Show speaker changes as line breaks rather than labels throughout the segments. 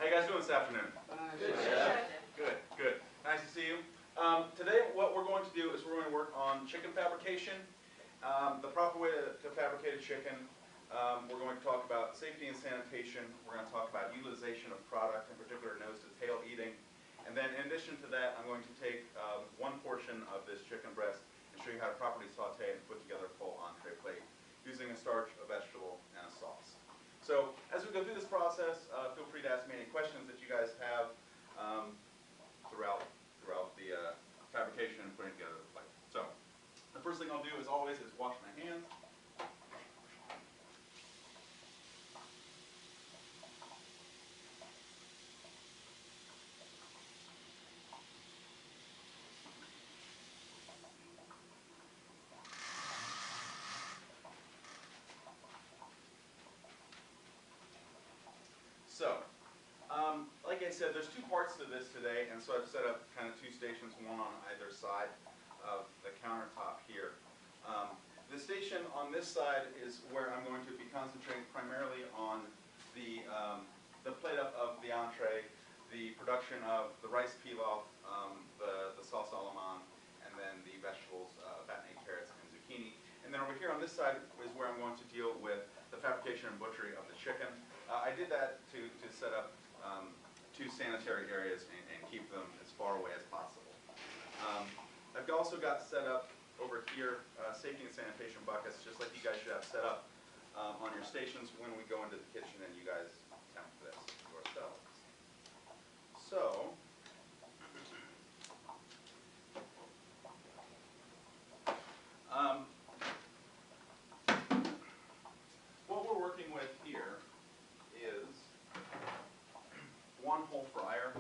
you guys doing this afternoon?
Good.
Good, good. Nice to see you. Today what we're going to do is we're going to work on chicken fabrication. The proper way to fabricate a chicken. We're going to talk about safety and sanitation. We're going to talk about utilization of product, in particular nose to tail eating. And then in addition to that, I'm going to take one portion of this chicken breast and show you how to properly saute and put together a full entree plate using a starch, a vegetable, and a sauce. So as we go through this process, feel free to ask me any questions that you guys have throughout the fabrication and putting together the plate. So the first thing I'll do, as always, is wash my hands. So, like I said, there's two parts to this today, and so I've set up kind of two stations, one on either side of the countertop here. The station on this side is where I'm going to be concentrating primarily on the plate up of the entree, the production of the rice pilaf, the sauce allemande, and then the vegetables, battening carrots and zucchini. And then over here on this side is where I'm going to deal with the fabrication and butchery of the chicken. I did that to set up two sanitary areas and keep them as far away as possible. I've also got set up over here safety and sanitation buckets, just like you guys should have set up on your stations when we go into the kitchen and you guys attempt this yourselves. So, what we're working with here is one whole fryer.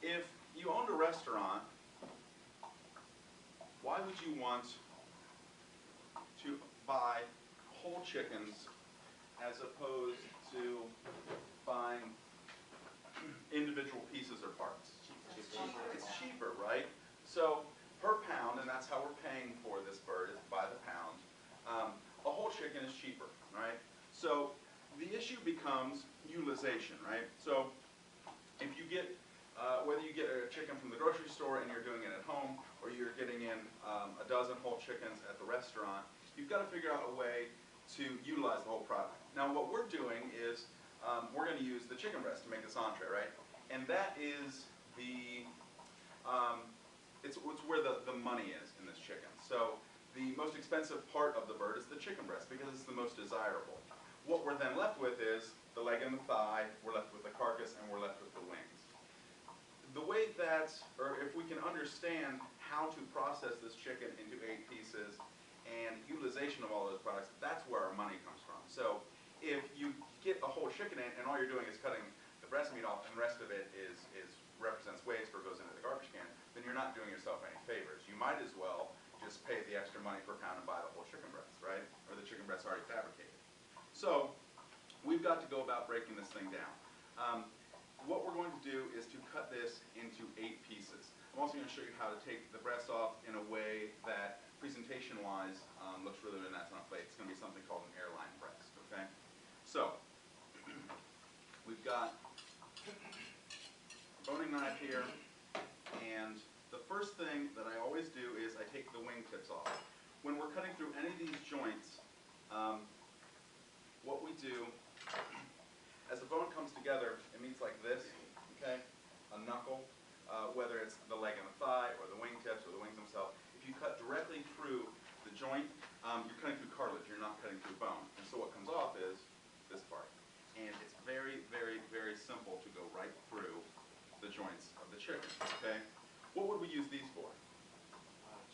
If you owned a restaurant, why would you want to buy whole chickens as opposed to buying individual pieces or parts? It's cheaper, right? So per pound, and that's how we're paying for this bird, is by the pound. A whole chicken is cheaper, right? So the issue becomes utilization, right? So if you get, whether you get a chicken from the grocery store and you're doing it at home, or you're getting in a dozen whole chickens at the restaurant, you've got to figure out a way to utilize the whole product. Now what we're doing is we're going to use the chicken breast to make this entree, right? And that is the, it's where the money is in this chicken. So the most expensive part of the bird is the chicken breast because it's the most desirable. What we're then left with is the leg and the thigh, we're left with the carcass, and we're left with the wings. The way that, or if we can understand how to process this chicken into 8 pieces and utilization of all those products, that's where our money comes from. So if you get a whole chicken in and all you're doing is cutting the breast meat off and the rest of it represents waste or goes into the garbage can, then you're not doing yourself any favors. You might as well just pay the extra money per pound and buy the whole chicken breast, right? Or the chicken breast already fabricated. So we've got to go about breaking this thing down. What we're going to do is to cut this into 8 pieces. I'm also going to show you how to take the breast off in a way that presentation-wise looks really, really nice on a plate. It's going to be something called an airline breast, okay? So we've got a boning knife here, and the first thing that I always do is I take the wing tips off. When we're cutting through any of these joints, what we do, as the bone comes together, it meets like this, okay? A knuckle, whether it's the leg and the thigh, or the wingtips, or the wings themselves. If you cut directly through the joint, you're cutting through cartilage, you're not cutting through bone. And so what comes off is this part. And it's very, very, very simple to go right through the joints of the chicken, okay? What would we use these for?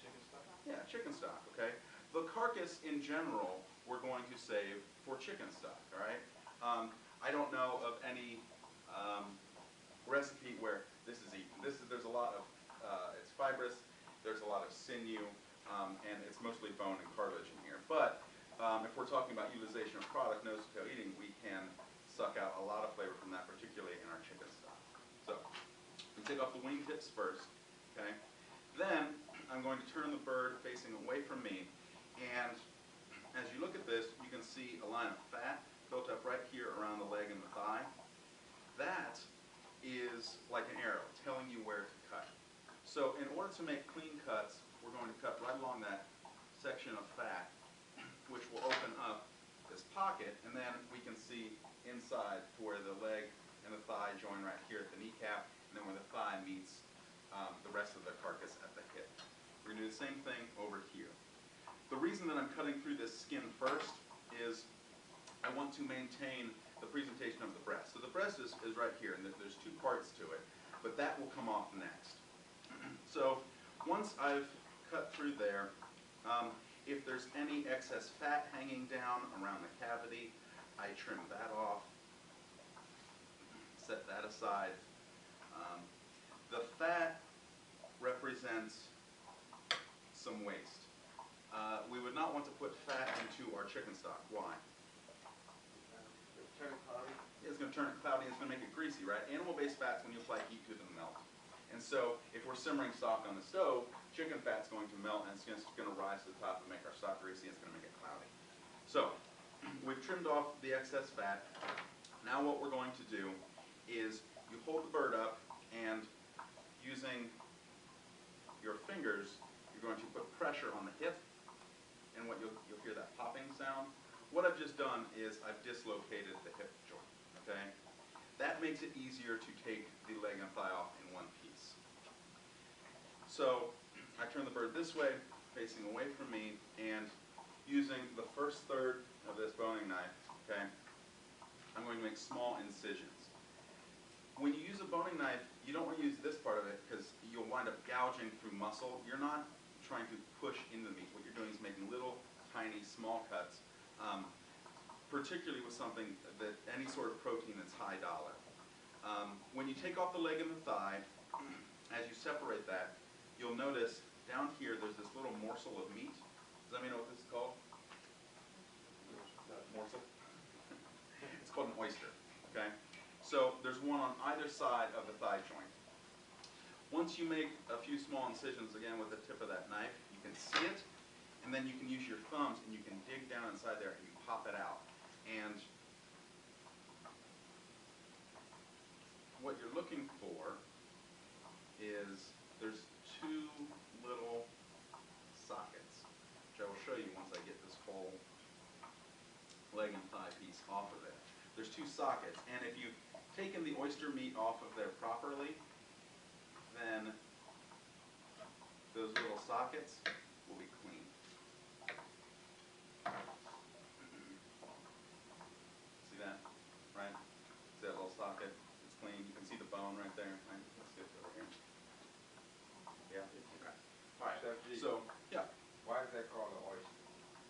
Chicken stock?
Yeah, chicken stock, okay? The carcass in general, we're going to save for chicken stock, all right? I don't know of any recipe where this is eaten. There's a lot of, it's fibrous, there's a lot of sinew, and it's mostly bone and cartilage in here. But if we're talking about utilization of product, nose to tail eating, we can suck out a lot of flavor from that, particularly in our chicken stock. So we take off the wing tips first, okay? Then I'm going to turn the bird facing away from me, and as you look at this, you can see a line of fat built up right here around the leg and the thigh. to make clean cuts, we're going to cut right along that section of fat, which will open up this pocket, and then we can see inside to where the leg and the thigh join right here at the kneecap, and then where the thigh meets the rest of the carcass at the hip. We're going to do the same thing over here. The reason that I'm cutting through this skin first is I want to maintain the presentation of the breast. So the breast is right here, and there's two parts to it, but that will come off next. So once I've cut through there, if there's any excess fat hanging down around the cavity, I trim that off, set that aside. The fat represents some waste. We would not want to put fat into our chicken stock. Why?
Turn it cloudy.
It's going to turn it cloudy, it's going to make it greasy, right? Animal-based fats, when you apply heat to them, melt. And so if we're simmering stock on the stove, chicken fat's going to melt and it's just going to rise to the top and make our stock greasy, it's going to make it cloudy. So we've trimmed off the excess fat. Now what we're going to do is you hold the bird up, and using your fingers, you're going to put pressure on the hip, and what you'll hear that popping sound. What I've just done is I've dislocated the hip joint, okay? That makes it easier to take the leg and thigh off in one piece. So I turn the bird this way, facing away from me, and using the first third of this boning knife, okay, I'm going to make small incisions. When you use a boning knife, you don't want to use this part of it because you'll wind up gouging through muscle. You're not trying to push into the meat. What you're doing is making little, tiny, small cuts, particularly with something that, any sort of protein that's high dollar. When you take off the leg and the thigh, as you separate that, you'll notice down here there's this little morsel of meat. Does anybody know what this is called? Morsel? It's called an oyster, okay? So there's one on either side of the thigh joint. Once you make a few small incisions, again with the tip of that knife, you can see it, and then you can use your thumbs and you can dig down inside there and you pop it out. And what you're looking for is there's two little sockets, which I will show you once I get this whole leg and thigh piece off of it. There's two sockets, and if you've taken the oyster meat off of there properly, then those little sockets will be clean. See that? Right? See that little socket? It's clean. You can see the bone right there. Right? Let's get it over here. Yeah? Okay. All right. So, yeah.
Why is that called an oyster?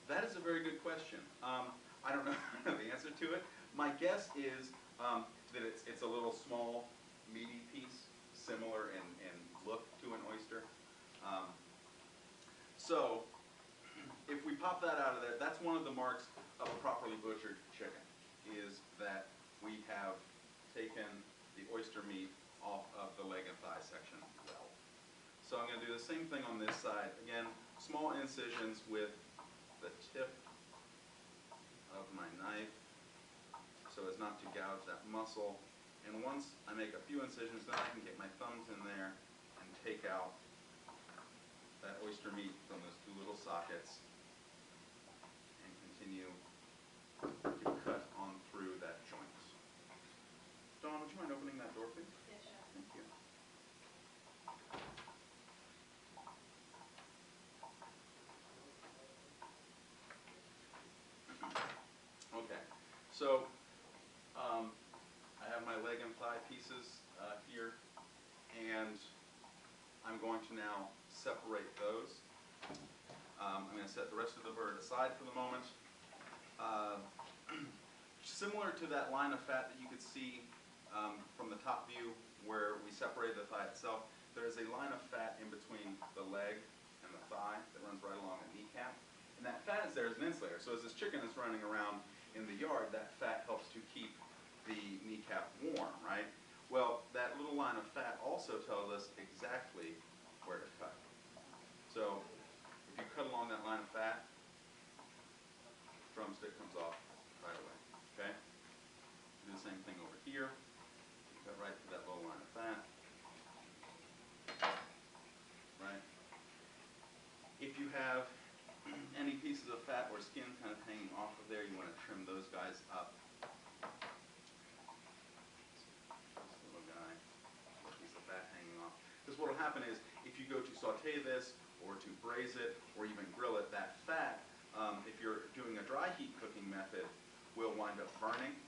That is a very good question. I don't know the answer to it. My guess is that it's a little small, meaty piece, similar in look to an oyster. So if we pop that out of there, that's one of the marks of a properly butchered chicken, is that we have taken the oyster meat off of the leg and thigh section well. So I'm going to do the same thing on this side. Again, small incisions with the tip of my knife so as not to gouge that muscle. And once I make a few incisions, then I can get my thumbs in there and take out that oyster meat from those two little sockets and continue to cut on through that joint. Dawn, would you mind opening that door, please?
Yes, sure.
Thank you. Okay, so I have my leg and thigh pieces here, and I'm going to now separate those. I'm going to set the rest of the bird aside for the moment. Similar to that line of fat that you could see from the top view where we separated the thigh itself, there is a line of fat in between the leg and the thigh that runs right along the kneecap. And that fat is there as an insulator. So as this chicken is running around in the yard, that fat helps to keep the kneecap warm, right? Well, that little line of fat also tells us exactly where to cut. So if you cut along that line of fat, drumstick comes off right away, okay? Do the same thing over here. You cut right through that little line of fat, right? skin kind of hanging off of there, you want to trim those guys up. This little guy, little piece of fat hanging off. Because what will happen is, if you go to saute this, or to braise it, or even grill it, that fat, if you're doing a dry heat cooking method, will wind up burning.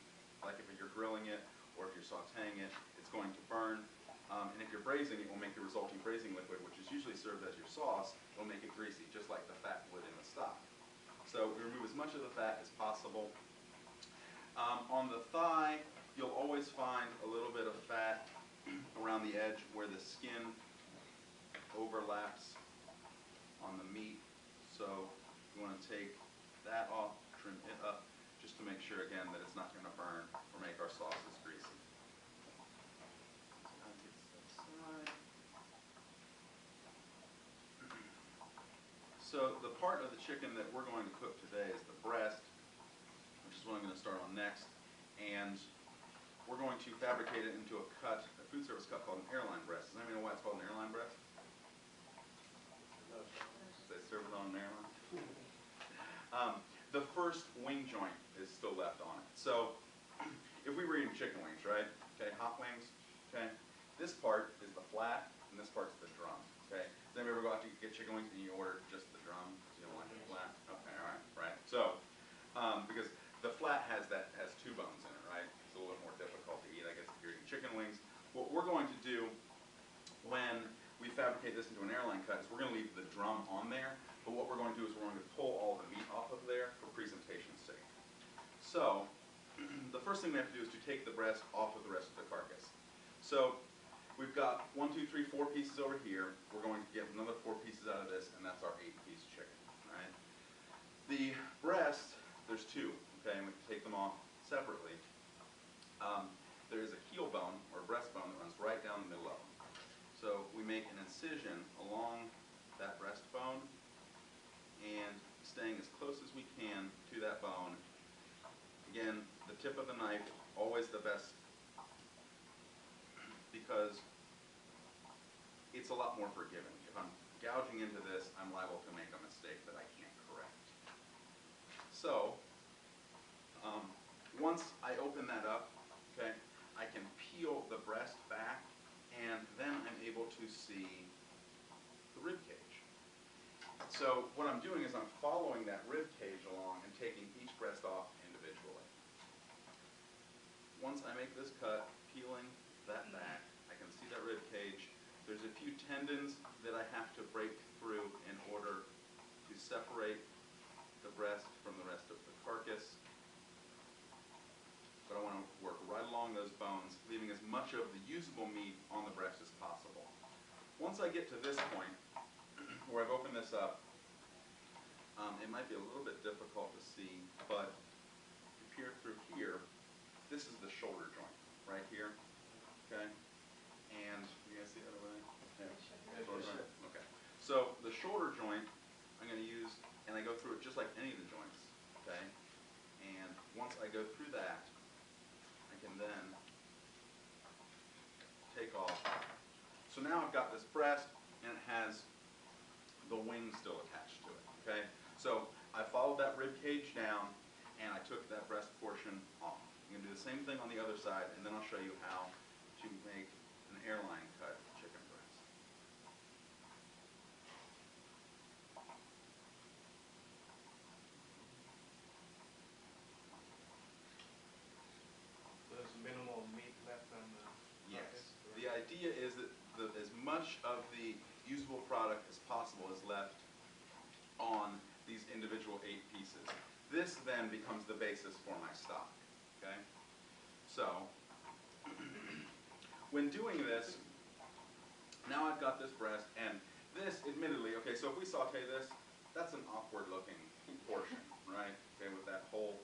Like if you're grilling it, or if you're sauteing it, it's going to burn. And if you're braising, it will make the resulting braising liquid, which is usually served as your sauce, will make it greasy, just like the fat would in the stock. So we remove as much of the fat as possible. On the thigh, you'll always find a little bit of fat around the edge where the skin overlaps on the meat. So you want to take that off, trim it up, just to make sure, again, that it's not going to burn or make our sauces greasy. So the part of the chicken that we're going to cook today is the breast, which is what I'm going to start on next. And we're going to fabricate it into a cut, a food service cut called an airline breast. Does anybody know why it's called an airline breast? They serve it on an airline. The first wing joint is still left on it. So if we were eating chicken wings, right? Okay, hot wings, okay? This part is the flat, and this part's the drum, okay? Does anybody ever go out to get chicken wings and you order just the drum? You don't like the flat? Okay, all right, right. So, because the flat has two bones in it, right? It's a little bit more difficult to eat, I guess, if you're eating chicken wings. What we're going to do when we fabricate this into an airline cut is we're going to leave the drum on there, but what we're going to do is we're going to pull all the meat off of there for presentation's sake. So, the first thing we have to do is to take the breast off of the rest of the carcass. So, we've got 1, 2, 3, 4 pieces over here. We're going to get another 4 pieces out of this, and that's our 8-piece chicken, right? The breast, there's 2, okay, and we can take them off separately. There is a heel bone, or breastbone, that runs right down the middle of them. So we make an incision along that breastbone, and staying as close as we can to that bone. Again, the tip of the knife, always the best, because it's a lot more forgiving. If I'm gouging into this, I'm liable to make a mistake that I can't correct. So, once I open that up, okay, I can peel the breast back, and then I'm able to see the rib cage. So what I'm doing is I'm following that rib cage along and taking each breast off individually. Once I make this cut, peeling that back, I can see that rib cage. There's a few tendons that I have to break through in order to separate the breast from the rest of the carcass. But I want to work right along those bones, leaving as much of the usable meat on the breast as possible. Once I get to this point, where I've opened this up, it might be a little bit difficult to see, but if you peer through here, this is the shoulder joint, right here, okay? And, you guys see that over there? Yeah. Shoulder joint? Okay. So, the shoulder joint, I'm going to use, and I go through it just like any of the joints, okay? And once I go through that, I can then take off. So now I've got this breast, and it has the wing still attached to it, okay? So I followed that rib cage down, and I took that breast portion off. I'm going to do the same thing on the other side, and then I'll show you how to make an airline cut chicken breast.
There's minimal meat left on the
Yes. The idea is that as much of the usable product as possible is left on these individual 8 pieces. This then becomes the basis for my stock, okay? So, when doing this, now I've got this breast, and this, admittedly, okay, so if we saute this, that's an awkward looking portion, right? Okay, with that whole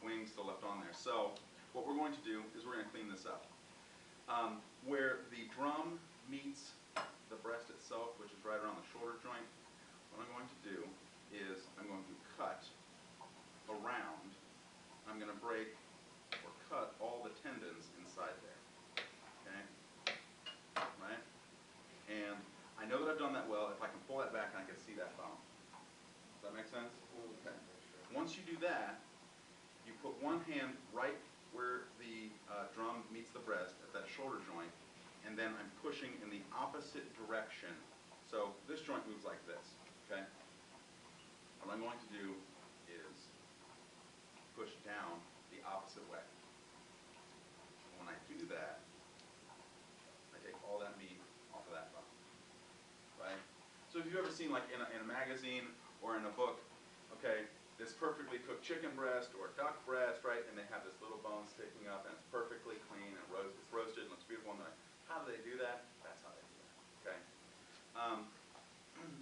wing still left on there. So, what we're going to do is we're going to clean this up. Where the drum meets the breast itself, which is right around the shoulder joint, what I'm going to do is I'm going to cut around. I'm going to break or cut all the tendons inside there. Okay? Right? And I know that I've done that well if I can pull that back and I can see that bone. Does that make sense? Okay. Once you do that, you put one hand right where the drum meets the breast at that shoulder joint, and then I'm pushing in the opposite direction. So this joint moves like this, okay? What I'm going to do is push down the opposite way. And when I do that, I take all that meat off of that bone, right? So if you've ever seen, like in a magazine or in a book, okay, this perfectly cooked chicken breast or duck breast, right, and they have this little bone sticking up and it's perfectly clean and it's roasted and looks beautiful, and they're like, how do they do that? That's how they do that, okay?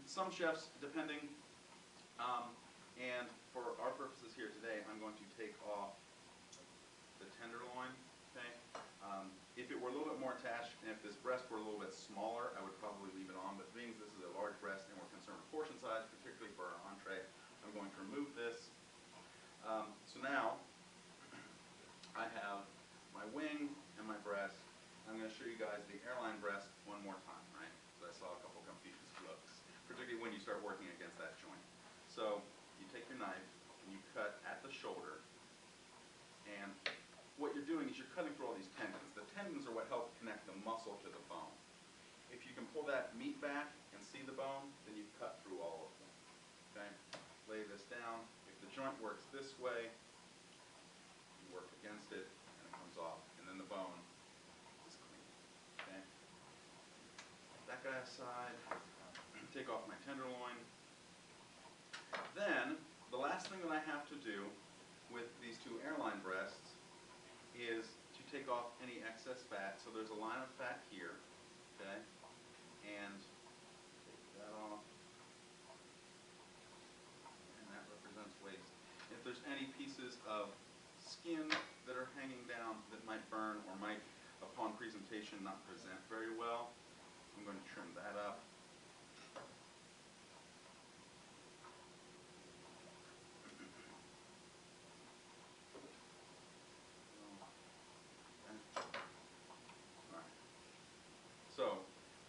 Some chefs, depending, and for our purposes here today, I'm going to take off the tenderloin, okay? If it were a little bit more attached, and if this breast were a little bit smaller, I would probably leave it on, but being this is a large breast and we're concerned with portion size, particularly for our entree, I'm going to remove this. So now, I have my wing and my breast. I'm going to show you guys the airline breast one more time, right? So I saw a couple confused looks, particularly when you start working against that joint. So you take your knife and you cut at the shoulder, and what you're doing is you're cutting through all these tendons. The tendons are what help connect the muscle to the bone. If you can pull that meat back and see the bone, then you cut through all of them, okay? Lay this down. If the joint works this way, you work against it, and it comes off, and then the bone is clean, okay? That guy aside, take off my tenderloin. Then, the last thing that I have to do with these two airline breasts is to take off any excess fat. So there's a line of fat here, okay? And take that off. And that represents waste. If there's any pieces of skin that are hanging down that might burn or might, upon presentation, not present very well, I'm going to trim that up. So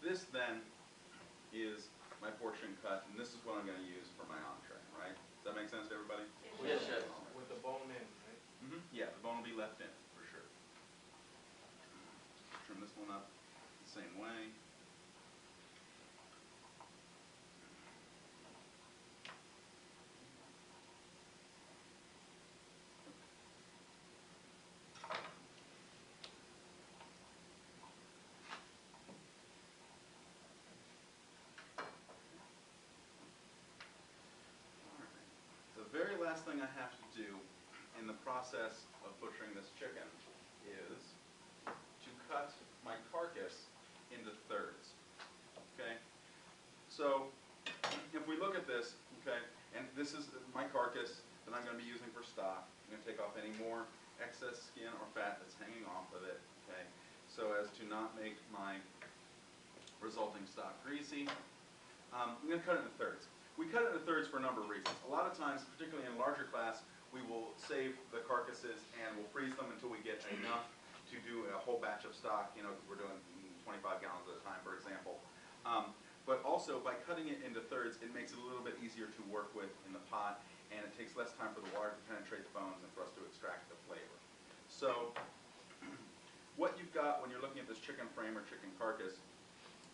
this then is my portion cut, and this is what I'm going to use for my entree, right? Does that make sense to everybody?
Yes, yes.
With the bone in, right?
Yeah, the bone will be left in, for sure. Trim this one up the same way. The very last thing I have to do in the process of butchering this chicken is to cut my carcass into thirds, okay? So, if we look at this, okay, and this is my carcass that I'm going to be using for stock. I'm going to take off any more excess skin or fat that's hanging off of it, okay, so as to not make my resulting stock greasy. I'm going to cut it into thirds. We cut it into thirds for a number of reasons. A lot of times, particularly in larger class, we will save the carcasses and we'll freeze them until we get enough to do a whole batch of stock, you know, because we're doing 25 gallons at a time, for example. But also, by cutting it into thirds, it makes it a little bit easier to work with in the pot, and it takes less time for the water to penetrate the bones and for us to extract the flavor. So, what you've got when you're looking at this chicken frame or chicken carcass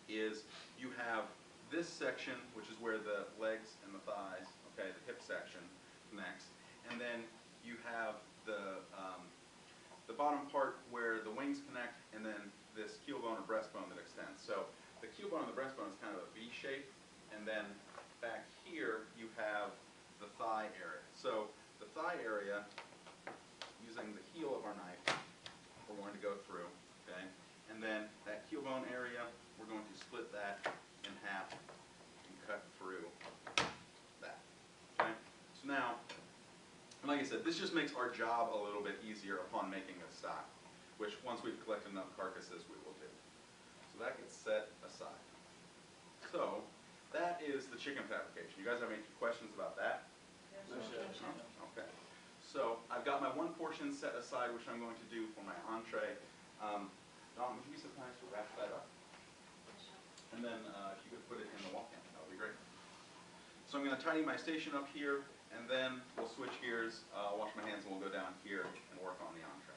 is you have this section, which is where the legs and the thighs, okay, the hip section connects, and then you have the bottom part where the wings connect, and then this keel bone or breastbone that extends. So the keel bone and the breastbone is kind of a V shape, and then back here you have the thigh area. So the thigh area, using the heel of our knife, we're going to go through, okay, and then that keel bone area, we're going to split that in half and cut through that, okay? So now, like I said, this just makes our job a little bit easier upon making a stock, which once we've collected enough carcasses, we will do. So that gets set aside. So, that is the chicken fabrication. You guys have any questions about that?
No, chef.
No? Okay. So, I've got my one portion set aside, which I'm going to do for my entree. Dawn, would you be so kind to wrap that up? And then if you could put it in the walk-in, that would be great. So I'm going to tidy my station up here. And then we'll switch gears, wash my hands, and we'll go down here and work on the entree.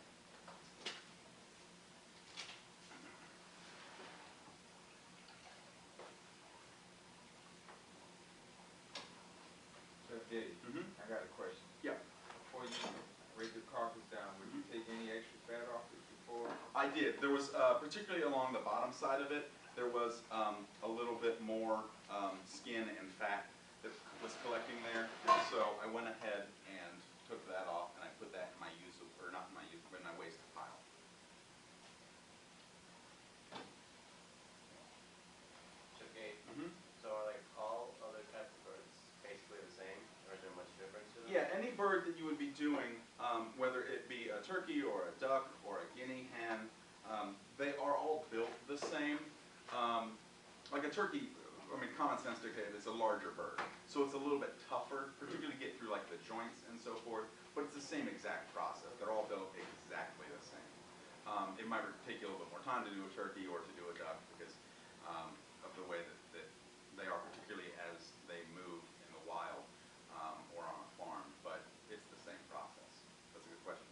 So Diddy,
Mhm.
I got a question.
Yeah.
Before you break the carcass down, would you take any extra fat off it before?
I did. There was, particularly along the bottom side of it, there was a little bit more skin and fat that was collecting there. And so I went ahead and took that off, and I put that in my use, or not in my use, but in my waste pile.
So Gabe,
Mhm.
so are like all other types of birds basically the same, or is there much difference to them?
Yeah, any bird that you would be doing, whether it be a turkey or a duck or a guinea hen, they are all built the same. Like a turkey, I mean, common sense dictates it's a larger bird, so it's a little bit tougher, particularly to get through like the joints and so forth. But it's the same exact process. They're all built exactly the same. It might take you a little bit more time to do a turkey or to do a duck because of the way that they are, particularly as they move in the wild or on a farm. But it's the same process. That's a good question.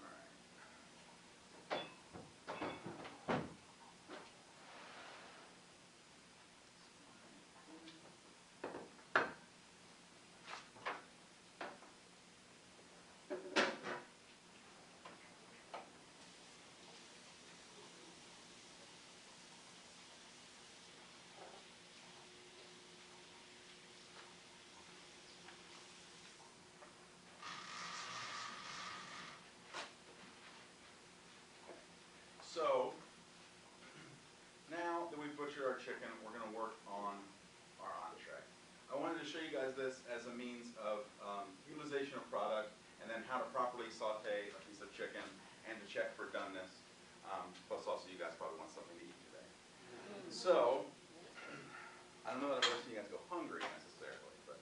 All right. So, now that we've butchered our chicken, we're going to work on our entree. I wanted to show you guys this as a means of utilization of product, and then how to properly saute a piece of chicken, and to check for doneness. Plus also you guys probably want something to eat today. So, I don't know that I've ever seen you guys go hungry necessarily, but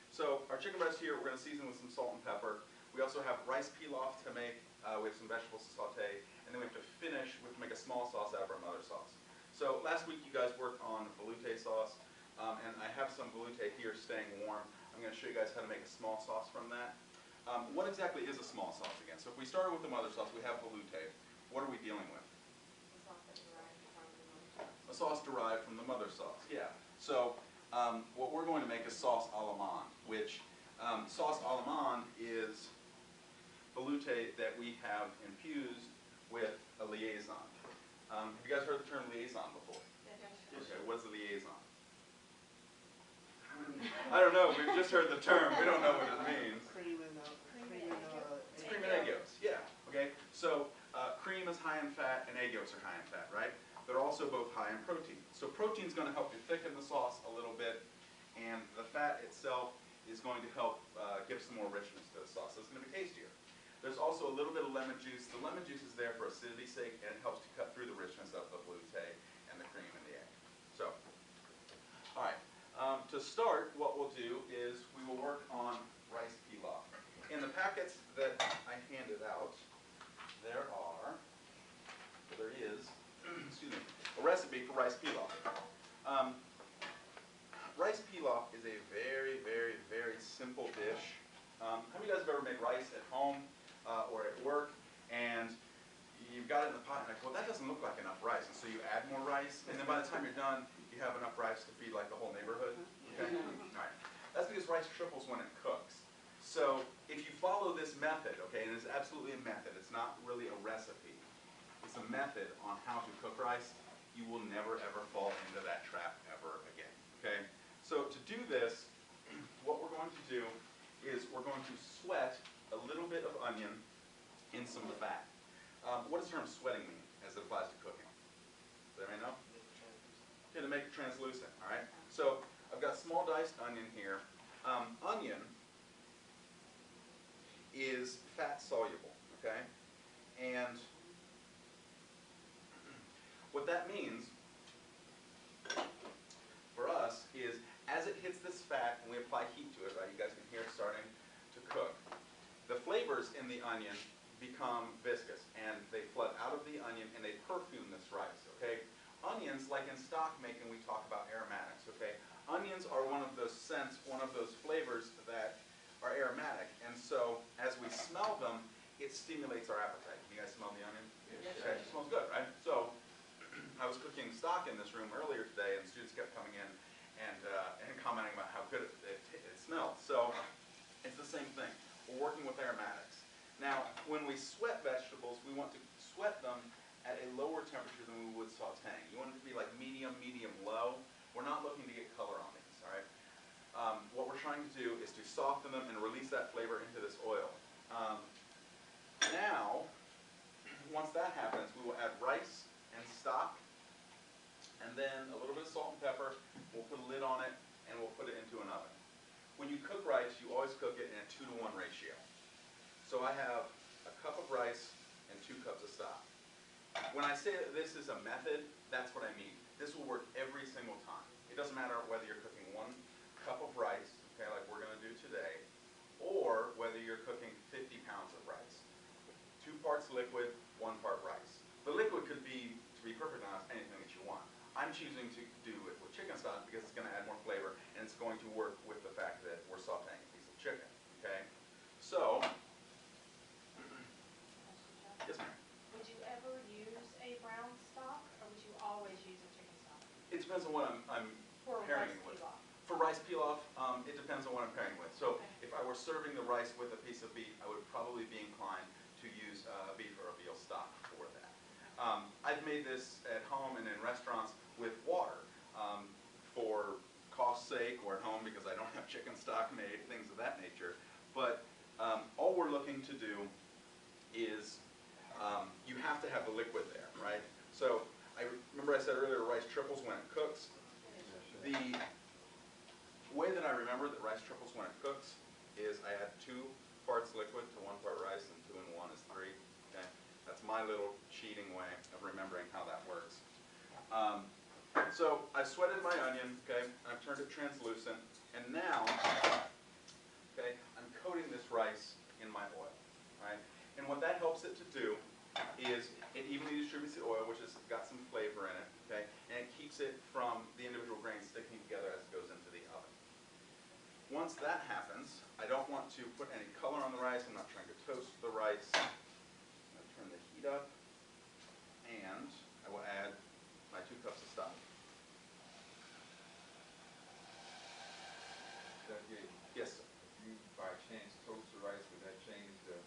so our chicken breast here, we're going to season with some salt and pepper. We also have rice pilaf to make. We have some vegetables to saute, and then we have to finish with make a small sauce out of our mother sauce. So last week you guys worked on velouté sauce, and I have some velouté here staying warm. I'm going to show you guys how to make a small sauce from that. What exactly is a small sauce again? So if we started with the mother sauce, we have velouté. What are we dealing with? A sauce derived from the mother sauce, yeah. So what we're going to make is sauce allemande, which sauce allemande is velouté that we have infused with a liaison. Have you guys heard the term liaison before? Okay, what is a liaison? I don't know, we've just heard the term, we don't know what it means. It's cream and egg yolks, yeah. Okay, so cream is high in fat and egg yolks are high in fat, right? They're also both high in protein. So protein is going to help you thicken the sauce a little bit, and the fat itself is going to help give some more richness to the sauce. So it's going to be tastier. There's also a little bit of lemon juice. The lemon juice is there for acidity's sake, and it helps to cut through the richness of the velouté and the cream and the egg. So, all right. To start, what we'll do is we will work on rice pilaf. In the packets that I handed out, there is, excuse me, a recipe for rice pilaf. Rice pilaf is a very, very, very simple dish. Have you guys ever made rice at home or at work, and you've got it in the pot, and like, well, that doesn't look like enough rice, and so you add more rice, and then by the time you're done, you have enough rice to feed like the whole neighborhood? Okay? All right. That's because rice triples when it cooks. So if you follow this method, okay, and it's absolutely a method, it's not really a recipe, it's a method on how to cook rice, you will never ever fall into that trap ever again, okay? So to do this, what we're going to do is we're going to sweat a little bit of onion in some fat. What does the term sweating mean as it applies to cooking? Does anybody know? Okay, to make it translucent, all right? So I've got small diced onion here. Onion is fat soluble, okay? And what that means for us is as it hits this fat and we apply heat to it, right, you guys can hear it starting to cook, the flavors in the onion become viscous and they flood out of the onion and they perfume this rice, okay? one of those flavors that are aromatic, and so as we smell them, it stimulates our appetite. You guys smell the onion?
Yes.
Okay, it smells good, right? So I was cooking stock in this room earlier today, and students kept coming in and commenting about how good it smelled. So it's the same thing. We're working with aromatics. Now, when we sweat vegetables, we want to sweat them at a lower temperature than we would sauteing. You want it to be like medium, low. We're not looking to get color on these, all right? What we're trying to do is to soften them and release that flavor into this oil. Now, once that happens, we will add rice and stock, and then a little bit of salt and pepper. We'll put a lid on it, and we'll put it into an oven. When you cook rice, you always cook it in a 2-to-1 ratio. So I have a cup of rice and 2 cups of stock. When I say that this is a method, that's what I mean. This will work every single time. It doesn't matter whether you're cooking 1 cup of rice, okay, like we're going to do today, or whether you're cooking 50 pounds of rice. 2 parts liquid, 1 part rice. The liquid could be, to be perfectly honest, anything that you want. I'm choosing to do it with chicken stock because it's going to add more flavor, and it's going to work with the fact that we're sauteing a piece of chicken, okay? So, yes ma'am.
Would you ever use a brown stock, or would you always use a chicken stock?
It depends on what I'm
For
pairing
rice
it with.
pilaf?
For rice pilaf, it depends on what I'm pairing with. So
Okay.
if I were serving the rice with a piece of beef, I would probably be inclined to use beef or a veal stock for that. I've made this at home and in restaurants with water for cost's sake, or at home because I don't have chicken stock made, things of that nature. But all we're looking to do is you have to have the liquid there, right? So remember I said earlier rice triples when it cooks. The way that I remember that rice triples when it cooks is I add 2 parts liquid to 1 part rice, and 2 and 1 is 3. Okay, that's my little cheating way of remembering how that works. So I've sweated my onion, okay, I've turned it translucent, and now, okay, I'm coating this rice in my oil, right? And what that helps it to do is it evenly distributes the oil, which has got some flavor in it, okay, and it keeps it from the individual grains sticking together as it goes into the oven. Once that happens, I don't want to put any color on the rice. I'm not trying to toast the rice. I'm going to turn the heat up, and I will add my 2 cups of stock. Yes, sir.
If you by chance toast the rice, would that change the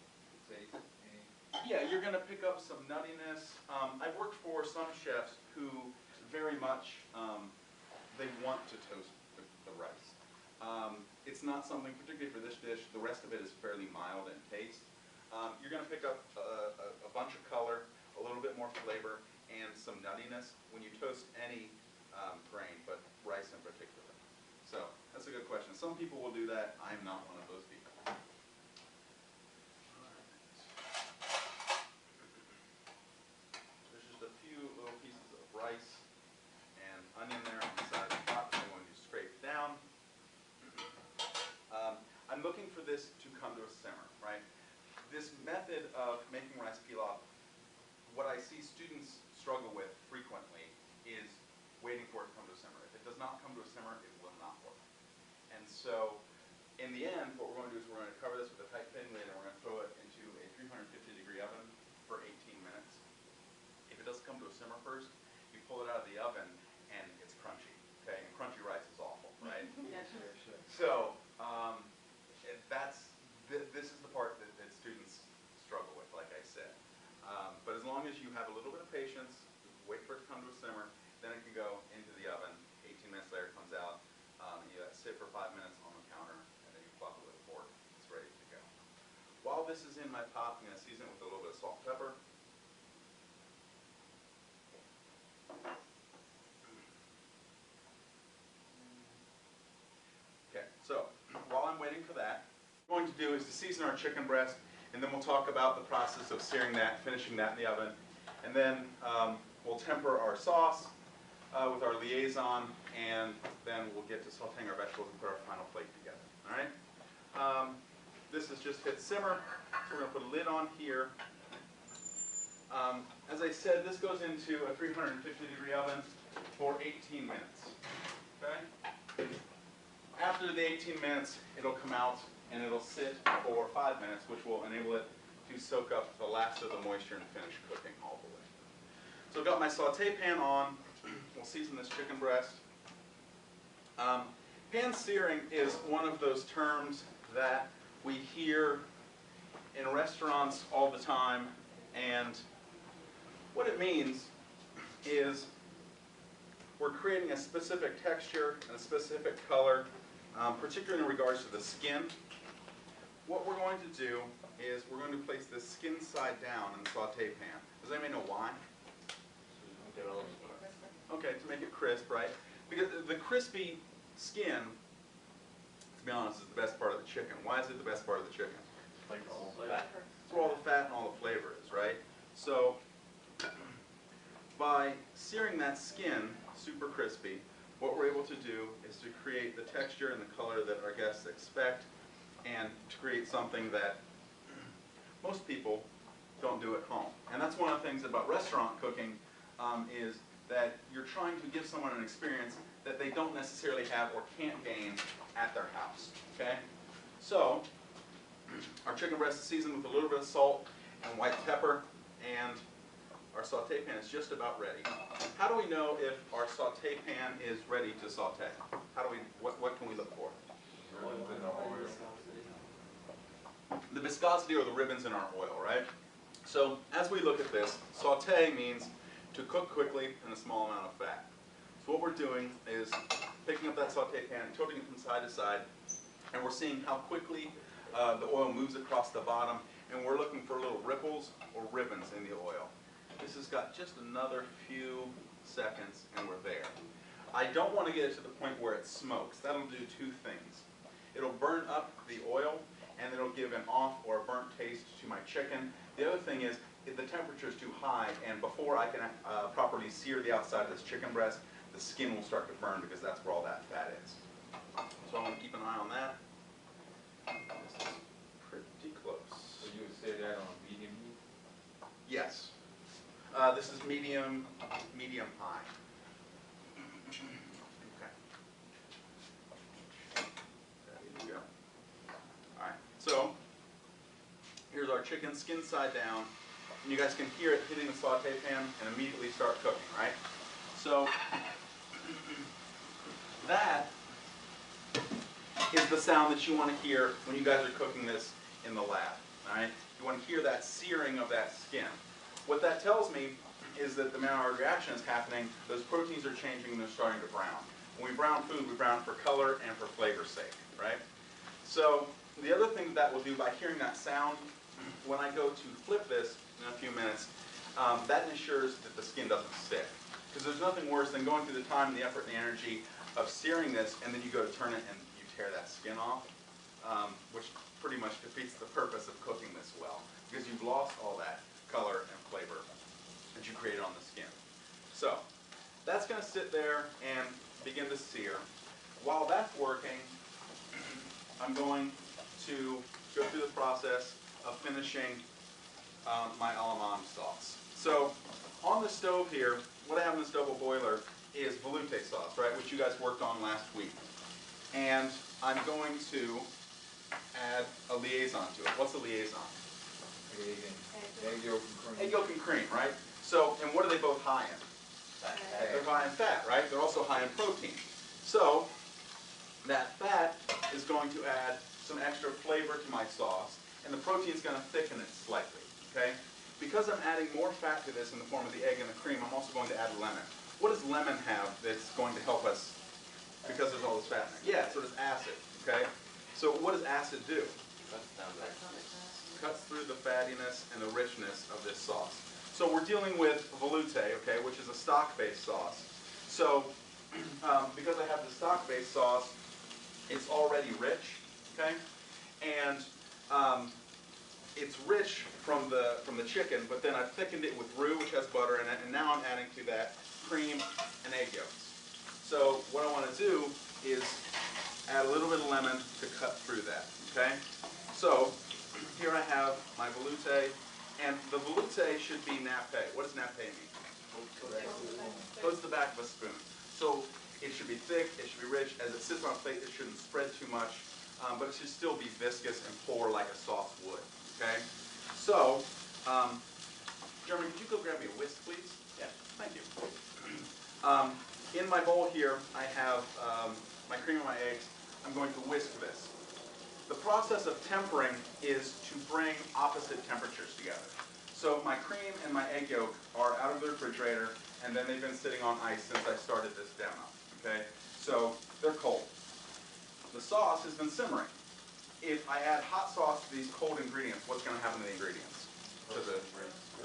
taste any?
Yeah, you're going to pick up some nuttiness. I've worked for some chefs who very much, they want to toast the rice. It's not something, particularly for this dish, the rest of it is fairly mild in taste. You're going to pick up a bunch of color, a little bit more flavor, and some nuttiness when you toast any grain, but rice in particular. So that's a good question. Some people will do that. I'm not one of those people. There's just a few little pieces of rice and onion there on the side of the pot that I'm going to scrape down. I'm looking for this to come to a simmer, right? This method of making rice pilaf, what I see students struggle with frequently is waiting for it to come to a simmer. If it does not come to a simmer, it will not work. And so, in the end, what we're going to do is we're going to cover this with a tight thin lid, and we're going to throw it into a 350-degree oven for 18 minutes. If it doesn't come to a simmer first, you pull it out of the oven, and it's crunchy, okay? And crunchy rice is awful, right? So, this is the part that students struggle with, like I said. But as long as you have a little bit of patience, wait for it to come to a simmer, then it can go into the oven. 18 minutes later, it comes out. You let it sit for 5 minutes on the counter, and then you plop it with a fork. It's ready to go. While this is in my pot, I'm going to season it with a little bit of salt and pepper. Okay, so while I'm waiting for that, what we're going to do is to season our chicken breast, and then we'll talk about the process of searing that, finishing that in the oven. And then we'll temper our sauce with our liaison, and then we'll get to sauteing our vegetables and put our final plate together. All right? This has just hit simmer, so we're going to put a lid on here. As I said, this goes into a 350-degree oven for 18 minutes. Okay? after the 18 minutes, it'll come out and it'll sit for 5 minutes, which will enable it to soak up the last of the moisture and finish cooking all the way. So I've got my saute pan on. We'll season this chicken breast. Pan searing is one of those terms that we hear in restaurants all the time, and what it means is we're creating a specific texture and a specific color, particularly in regards to the skin. What we're going to do is we're going to place the skin side down in the saute pan. Does anybody know why? Okay, to make it crisp, right? Because the crispy skin, to be honest, is the best part of the chicken. Why is it the best part of the chicken? It's where all the fat and all the flavor is, right? So by searing that skin super crispy, what we're able to do is to create the texture and the color that our guests expect, and to create something that most people don't do at home. And that's one of the things about restaurant cooking, is that you're trying to give someone an experience that they don't necessarily have or can't gain at their house, okay? So, our chicken breast is seasoned with a little bit of salt and white pepper, and our saute pan is just about ready. How do we know if our saute pan is ready to saute? How do we, what can we look for? The viscosity or the ribbons in our oil, right? So as we look at this, saute means to cook quickly in a small amount of fat. So what we're doing is picking up that saute pan, tilting it from side to side, and we're seeing how quickly the oil moves across the bottom, and we're looking for little ripples or ribbons in the oil. This has got just another few seconds and we're there. I don't want to get it to the point where it smokes. That'll do two things. It'll burn up the oil, and it'll give an off or a burnt taste to my chicken. The other thing is, if the temperature is too high, and before I can properly sear the outside of this chicken breast, the skin will start to burn because that's where all that fat is. So I want to keep an eye on that. This is pretty close.
So you would say that on medium heat?
Yes. This is medium high. Okay. There you go. All right. So here's our chicken, skin side down. And you guys can hear it hitting the saute pan and immediately start cooking, right? So that is the sound that you want to hear when you guys are cooking this in the lab, all right? You want to hear that searing of that skin. What that tells me is that the Maillard reaction is happening, those proteins are changing and they're starting to brown. When we brown food, we brown for color and for flavor's sake, right? So the other thing that will do by hearing that sound, when I go to flip this in a few minutes, that ensures that the skin doesn't stick. Because there's nothing worse than going through the time and the effort and the energy of searing this, and then you go to turn it and you tear that skin off, which pretty much defeats the purpose of cooking this well, because you've lost all that color and flavor that you created on the skin. So that's going to sit there and begin to sear. While that's working, I'm going to go through the process of finishing my Allemande sauce. So on the stove here, what I have in the stove boiler is velouté sauce, right, which you guys worked on last week. And I'm going to add a liaison to it. What's a liaison?
Egg yolk and cream.
Egg yolk and cream, right? So, and what are they both high in? They're high in fat, right? They're also high in protein. So, that fat is going to add some extra flavor to my sauce, and the protein is going to thicken it slightly, okay? Because I'm adding more fat to this in the form of the egg and the cream, I'm also going to add lemon. What does lemon have that's going to help us because there's all this fat in it? Yeah, so does acid, okay? So what does acid do? Cuts through the fattiness and the richness of this sauce. So we're dealing with velouté, okay, which is a stock-based sauce. So because I have the stock-based sauce, it's already rich, okay, and it's rich from the chicken, but then I've thickened it with roux, which has butter in it, and now I'm adding to that cream and egg yolks. So what I want to do is add a little bit of lemon to cut through that, okay? So here I have my velouté, and the velouté should be nappé. What does nappé mean? Goes to the back of a spoon. So It should be thick, it should be rich. As it sits on a plate, it shouldn't spread too much, but it should still be viscous and pour like a sauce would, okay? So, Jeremy, could you go grab me a whisk, please?
Yeah.
Thank you. In my bowl here, I have my cream and my eggs. I'm going to whisk this. The process of tempering is to bring opposite temperatures together. So my cream and my egg yolk are out of the refrigerator, and then they've been sitting on ice since I started this demo, okay? So they're cold. The sauce has been simmering. If I add hot sauce to these cold ingredients, what's going to happen to the ingredients?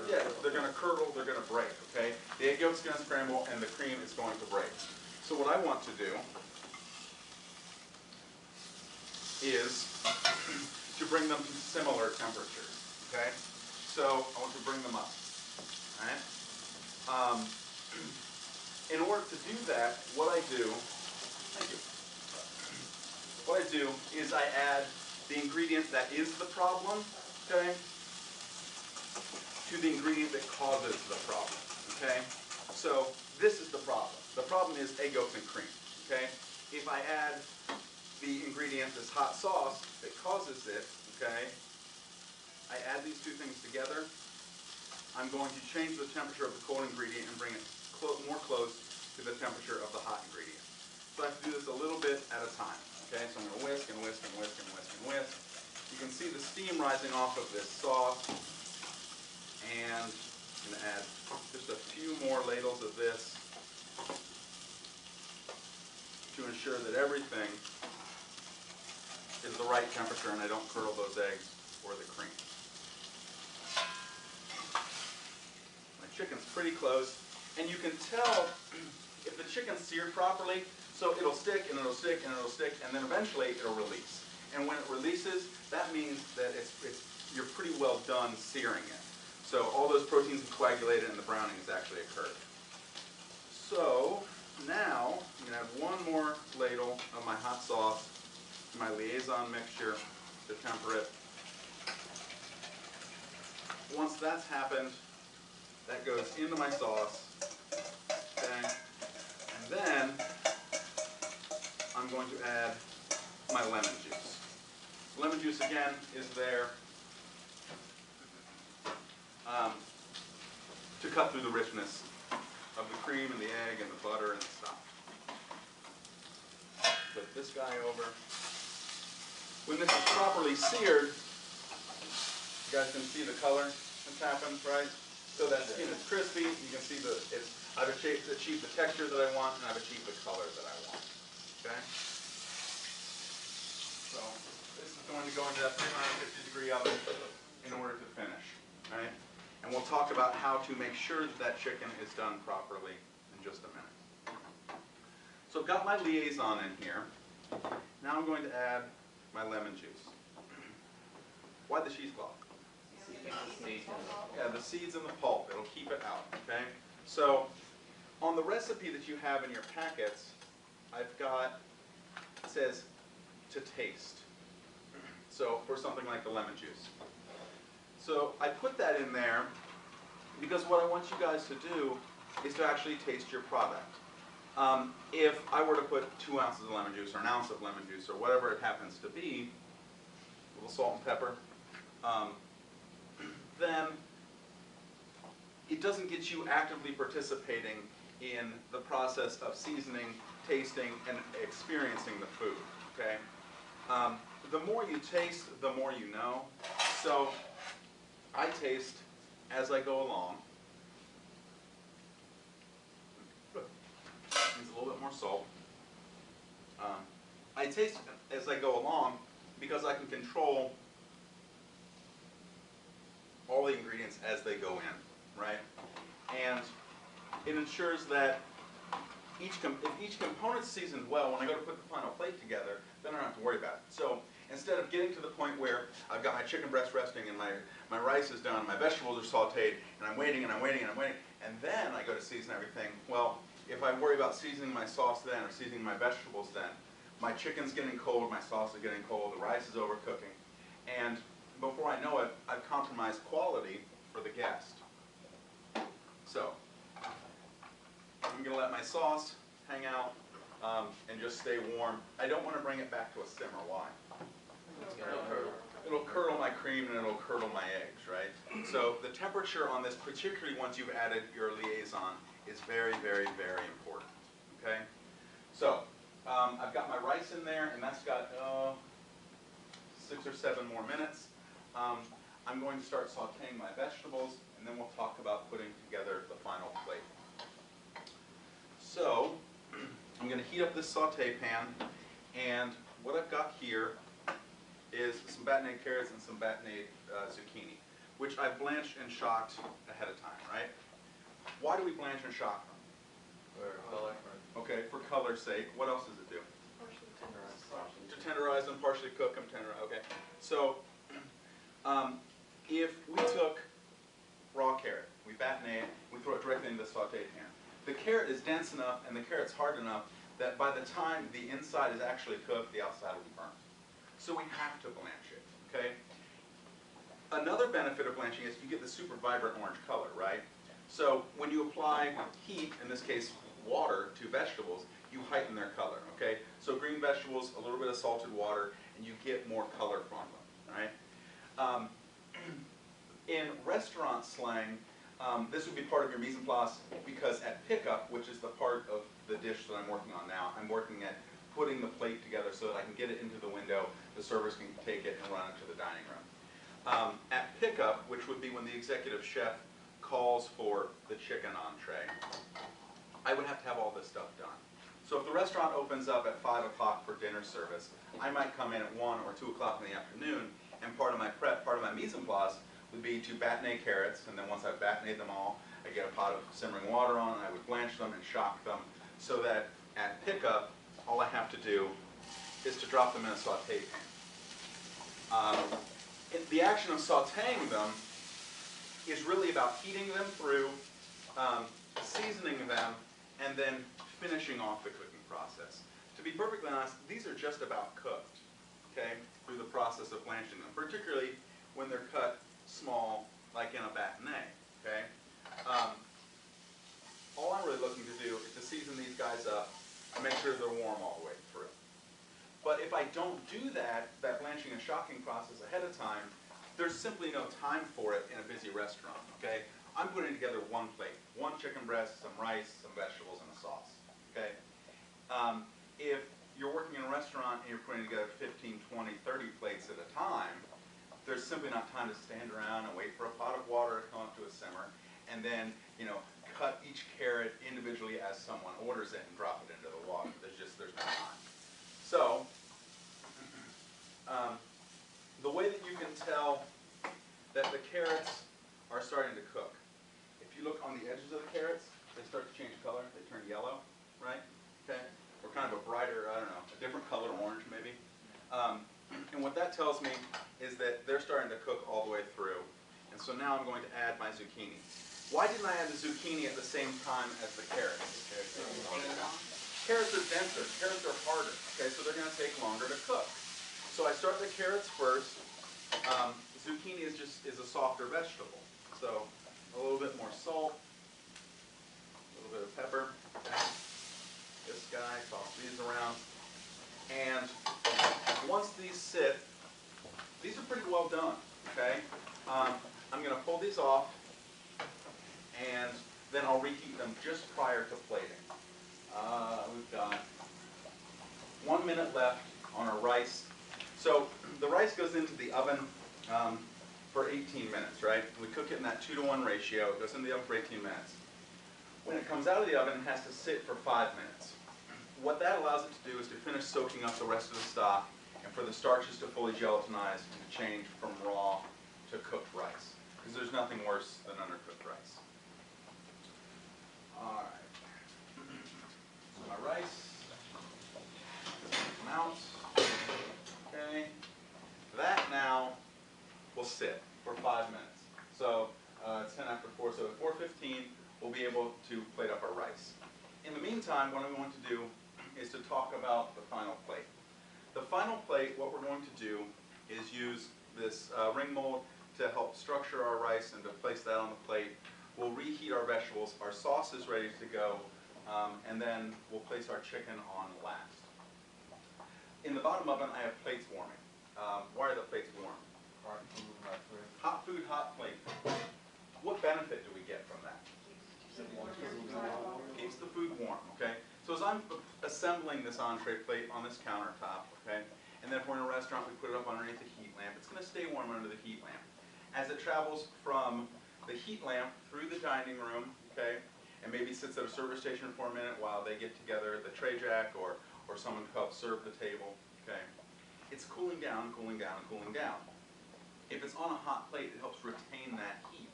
Yeah, they're going to curdle, they're going to break, okay? The egg yolk's going to scramble, and the cream is going to break. So what I want to do is to bring them to similar temperatures, okay? So I want to bring them up, all right? In order to do that, what I do, thank you. What I do is I add the ingredient that is the problem, okay, to the ingredient that causes the problem, okay? So this is the problem. The problem is egg yolks and cream, okay? If I add the ingredient, this hot sauce, that causes it, okay, I add these two things together, I'm going to change the temperature of the cold ingredient and bring it more close to the temperature of the hot ingredient. So I have to do this a little bit at a time, okay? So I'm going to whisk and whisk and whisk and whisk and whisk. You can see the steam rising off of this sauce, and I'm going to add just a few more ladles of this to ensure that everything is the right temperature and I don't curdle those eggs or the cream. My chicken's pretty close, and you can tell if the chicken's seared properly, so it'll stick and it'll stick and it'll stick, and then eventually it'll release. And when it releases, that means that you're pretty well done searing it. So all those proteins have coagulated and the browning has actually occurred. So now I'm going to add one more ladle of my hot sauce, my liaison mixture to temper it. Once that's happened, that goes into my sauce, okay? And then I'm going to add my lemon juice. Lemon juice, again, is there to cut through the richness of the cream and the egg and the butter and the stuff. Put this guy over. When this is properly seared, you guys can see the color that's happened, right? So that skin is crispy. You can see I've achieved the texture that I want, and I've achieved the color that I want. Okay? So this is going to go into that 350-degree oven in order to finish, right? And we'll talk about how to make sure that that chicken is done properly in just a minute. So I've got my liaison in here. Now I'm going to add my lemon juice. Why the cheesecloth? Yeah, the seeds and the pulp. It'll keep it out, okay? So on the recipe that you have in your packets, I've got, it says to taste. So for something like the lemon juice. So I put that in there because what I want you guys to do is to actually taste your product. If I were to put 2 ounces of lemon juice or an ounce of lemon juice or whatever it happens to be, a little salt and pepper, then it doesn't get you actively participating in the process of seasoning, tasting, and experiencing the food, okay? The more you taste, the more you know. So I taste as I go along. Needs a little bit more salt. I taste as I go along because I can control all the ingredients as they go in, right? And it ensures that if each component's seasoned well, when I go to put the final plate together, then I don't have to worry about it. So instead of getting to the point where I've got my chicken breast resting and my rice is done, my vegetables are sauteed, and I'm waiting and I'm waiting and I'm waiting, and then I go to season everything, well, if I worry about seasoning my sauce then or seasoning my vegetables then, my chicken's getting cold, my sauce is getting cold, the rice is overcooking, and before I know it, I've compromised quality for the guest. So I'm going to let my sauce hang out and just stay warm. I don't want to bring it back to a simmer. Why? It'll curdle my cream and it'll curdle my eggs, right? So the temperature on this, particularly once you've added your liaison, is very, very, very important, okay? So I've got my rice in there, and that's got 6 or 7 more minutes. I'm going to start sauteing my vegetables, and then we'll talk about putting together the final plate. So I'm going to heat up this saute pan, and what I've got here is some battenade carrots and some battenade zucchini, which I've blanched and shocked ahead of time, right? Why do we blanch and shock them?
For color.
Okay, for color's sake. What else does it do? To tenderize them, partially cook them, tenderize. Okay. So if we took raw carrot, we batonade, we throw it directly into the saute pan. The carrot is dense enough and the carrot's hard enough that by the time the inside is actually cooked, the outside will be burnt. So we have to blanch it, okay? Another benefit of blanching is you get the super vibrant orange color, right? So when you apply heat, in this case water, to vegetables, you heighten their color, okay? So green vegetables, a little bit of salted water, and you get more color from them, right? In restaurant slang, this would be part of your mise en place because at pickup, which is the part of the dish that I'm working on now, I'm working at putting the plate together so that I can get it into the window, the servers can take it and run it to the dining room. At pickup, which would be when the executive chef calls for the chicken entree, I would have to have all this stuff done. So if the restaurant opens up at 5 o'clock for dinner service, I might come in at 1 or 2 o'clock in the afternoon, and part of my prep, part of my mise en place would be to batonade carrots, and then once I've batonade them all, I get a pot of simmering water on, and I would blanch them and shock them, so that at pickup, all I have to do is to drop them in a saute pan. The action of sauteing them is really about heating them through, seasoning them, and then finishing off the cooking process. To be perfectly honest, these are just about cooked, okay, through the process of blanching them, particularly when they're cut small, like in a batonade, okay? All I'm really looking to do is to season these guys up and make sure they're warm all the way through. But if I don't do that blanching and shocking process ahead of time, there's simply no time for it in a busy restaurant, okay? I'm putting together one plate, one chicken breast, some rice, some vegetables, and a sauce, okay? If you're working in a restaurant and you're putting together 15, 20, 30 plates at a time, there's simply not time to stand around and wait for a pot of water to come up to a simmer, and then, cut each carrot individually as someone orders it and drop it into the water. There's no time. So, the way that you can tell that the carrots are starting to cook, if you look on the edges of the carrots, they start to change color, they turn yellow, right? Okay? Or kind of a brighter, I don't know, a different color, orange maybe. And what that tells me is that they're starting to cook all the way through. And so now I'm going to add my zucchini. Why didn't I add the zucchini at the same time as the carrots? Carrots are denser, carrots are harder, okay, so they're going to take longer to cook. So I start the carrots first. Zucchini is a softer vegetable. So a little bit more salt, a little bit of pepper, okay. This guy, toss these around. And once these sit, these are pretty well done, okay? I'm going to pull these off, and then I'll reheat them just prior to plating. We've got 1 minute left on our rice. So the rice goes into the oven for 18 minutes, right? We cook it in that 2-to-1 ratio. It goes into the oven for 18 minutes. When it comes out of the oven, it has to sit for 5 minutes. What that allows it to do is to finish soaking up the rest of the stock and for the starches to fully gelatinize and to change from raw to cooked rice. Because there's nothing worse than undercooked rice. All right. So my rice, come out. Okay. That now will sit for 5 minutes. So it's 10 after 4, so at 4:15 we'll be able to plate up our rice. In the meantime, what I'm going to do is to talk about the final plate. The final plate, what we're going to do is use this ring mold to help structure our rice and to place that on the plate. We'll reheat our vegetables. Our sauce is ready to go. and then we'll place our chicken on last. In the bottom oven, I have plates warming. Why are the plates warm?
Hot food, hot plate.
Hot food, hot plate. What benefit do we get from that? Keeps the food warm, okay? So as I'm assembling this entree plate on this countertop, okay, and then if we're in a restaurant, we put it up underneath the heat lamp, it's gonna stay warm under the heat lamp. As it travels from the heat lamp through the dining room, okay, and maybe sits at a service station for a minute while they get together the tray jack or someone helps serve the table, okay, it's cooling down, cooling down, cooling down. If it's on a hot plate, it helps retain that heat.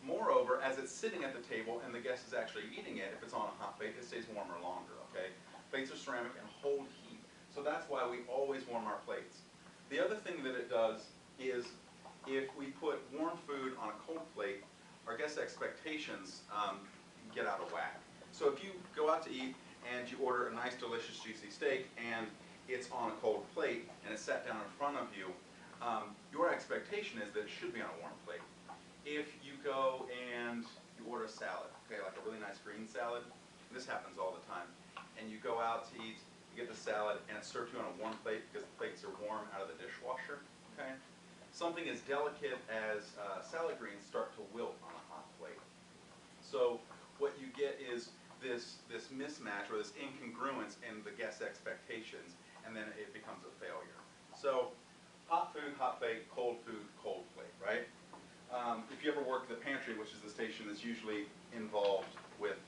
Moreover, as it's sitting at the table and the guest is actually eating it, if it's on a hot plate, it stays warmer longer, okay? Plates are ceramic and hold heat. So that's why we always warm our plates. The other thing that it does is if we put warm food on a cold plate, our guest expectations get out of whack. So if you go out to eat and you order a nice, delicious, juicy steak and it's on a cold plate and it's set down in front of you, your expectation is that it should be on a warm plate. If you go and you order a salad, okay, like a really nice green salad, this happens all the time, and you go out to eat, you get the salad, and it's served to you on a warm plate because the plates are warm out of the dishwasher, okay? Something as delicate as salad greens start to wilt on a hot plate. So what you get is this mismatch or this incongruence in the guest's expectations, and then it becomes a failure. So hot food, hot plate, cold food, cold plate, right? If you ever work at the pantry, which is the station that's usually involved with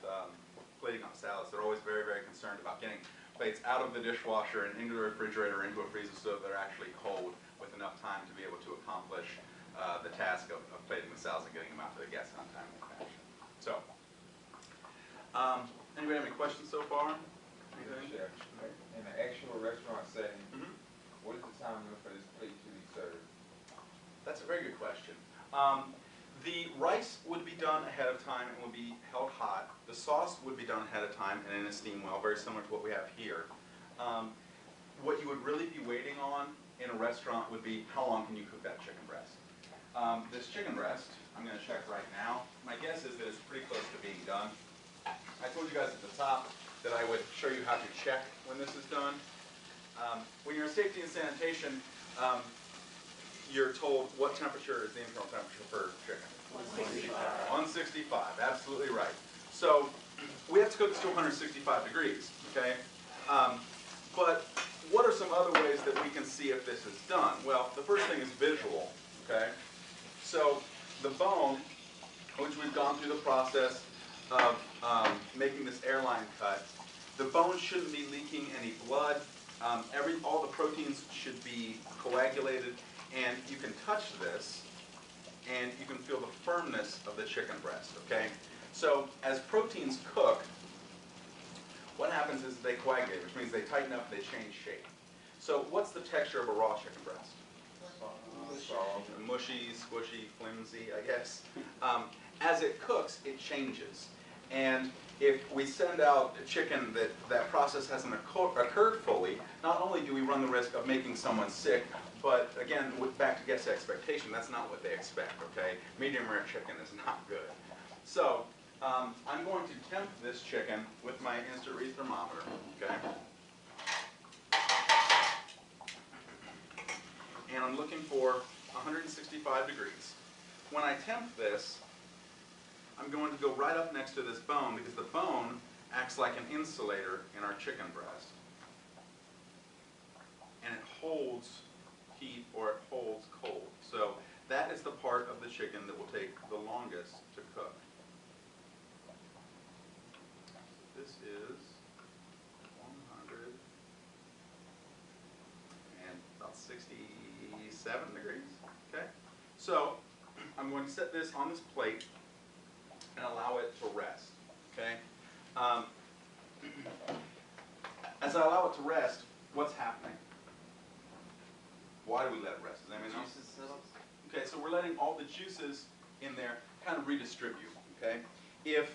plating up salads, they're always very, very concerned about getting plates out of the dishwasher and into the refrigerator, into a freezer, so that they're actually cold with enough time to be able to accomplish the task of plating the salads and getting them out to the guests in a timely fashion. So, anybody have any questions so far? Anything?
Chef, in the actual restaurant setting,
Mhm.
what is the time limit for this plate to be served?
That's a very good question. The rice would be done ahead of time and would be held hot. The sauce would be done ahead of time and in a steam well, very similar to what we have here. What you would really be waiting on in a restaurant would be how long can you cook that chicken breast. This chicken breast, I'm going to check right now. My guess is that it's pretty close to being done. I told you guys at the top that I would show you how to check when this is done. When you're in safety and sanitation, you're told what temperature is the internal temperature for chicken.
165.
165, absolutely right. So we have to cook this to 165 degrees, okay? But what are some other ways that we can see if this is done? Well, the first thing is visual, okay? So the bone, which we've gone through the process of making this airline cut, the bone shouldn't be leaking any blood. All the proteins should be coagulated, and you can touch this, and you can feel the firmness of the chicken breast, okay? So as proteins cook, what happens is they coagulate, which means they tighten up, they change shape. So what's the texture of a raw chicken breast?
Soft.
Mushy, squishy, flimsy, I guess. As it cooks, it changes. And if we send out chicken that process hasn't occurred fully, not only do we run the risk of making someone sick, but again, back to guest expectation, that's not what they expect, okay? Medium rare chicken is not good. So, I'm going to temp this chicken with my instant read thermometer, okay? And I'm looking for 165 degrees. When I temp this, I'm going to go right up next to this bone because the bone acts like an insulator in our chicken breast. And it holds heat or it holds cold. So that is the part of the chicken that will take the longest to cook. This is 100 and about 67 degrees, okay? So I'm going to set this on this plate and allow it to rest, okay? As I allow it to rest, what's happening? Why do we let it rest? Does anybody know?
Juices settle?
Okay, so we're letting all the juices in there kind of redistribute, okay? If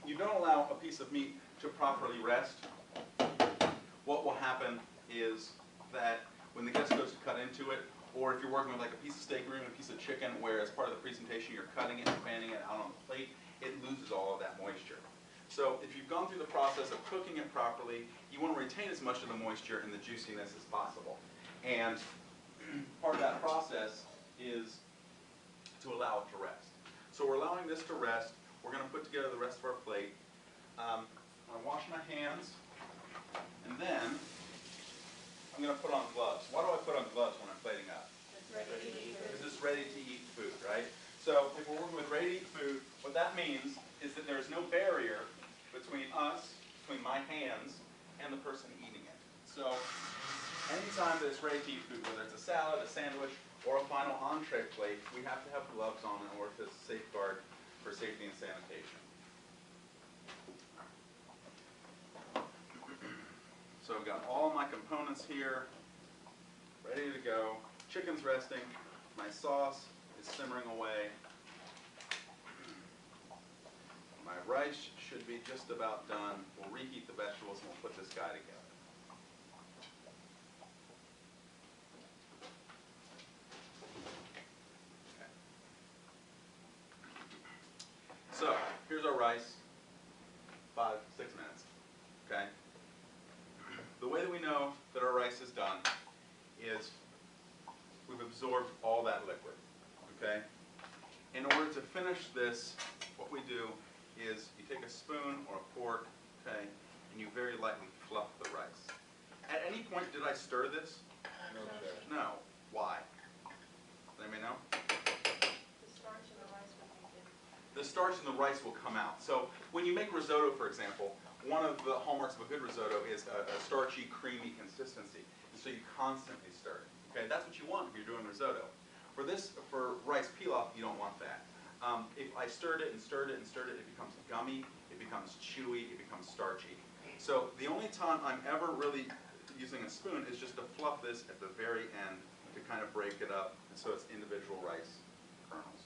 you don't allow a piece of meat to properly rest, what will happen is that when the guest goes to cut into it, or if you're working with like a piece of steak or even a piece of chicken where as part of the presentation you're cutting it and fanning it out on the plate, it loses all of that moisture. So if you've gone through the process of cooking it properly, you want to retain as much of the moisture and the juiciness as possible. And part of that process is to allow it to rest. So we're allowing this to rest. We're going to put together the rest of our plate. I'm going to wash my hands, and then I'm going to put on gloves. Why do I put on gloves when I'm plating up?
It's ready to eat.
Because it's ready to eat food, right? So if we're working with ready to eat food, what that means is that there's no barrier between us, between my hands, and the person eating it. So anytime that it's ready to eat food, whether it's a salad, a sandwich, or a final entree plate, we have to have gloves on in order to safeguard for safety and sanitation. So I've got all my components here, ready to go. Chicken's resting, my sauce is simmering away. My rice should be just about done. We'll reheat the vegetables and we'll put this guy together. Okay. So, here's our rice, 5, 6 minutes, okay? The way that we know that our rice is done is we've absorbed all that liquid, okay? In order to finish this, what we do is you take a spoon or a fork, okay, and you very lightly fluff the rice. At any point, did I stir this?
No, sir.
No. Why? Does anybody know?
The starch in the rice would be good.
The starch in the rice will come out. So when you make risotto, for example, one of the hallmarks of a good risotto is a starchy, creamy consistency. And so you constantly stir it. Okay, that's what you want if you're doing risotto. For rice pilaf, you don't want that. If I stirred it and stirred it and stirred it, it becomes gummy, it becomes chewy, it becomes starchy. So the only time I'm ever really using a spoon is just to fluff this at the very end to kind of break it up, and so it's individual rice kernels.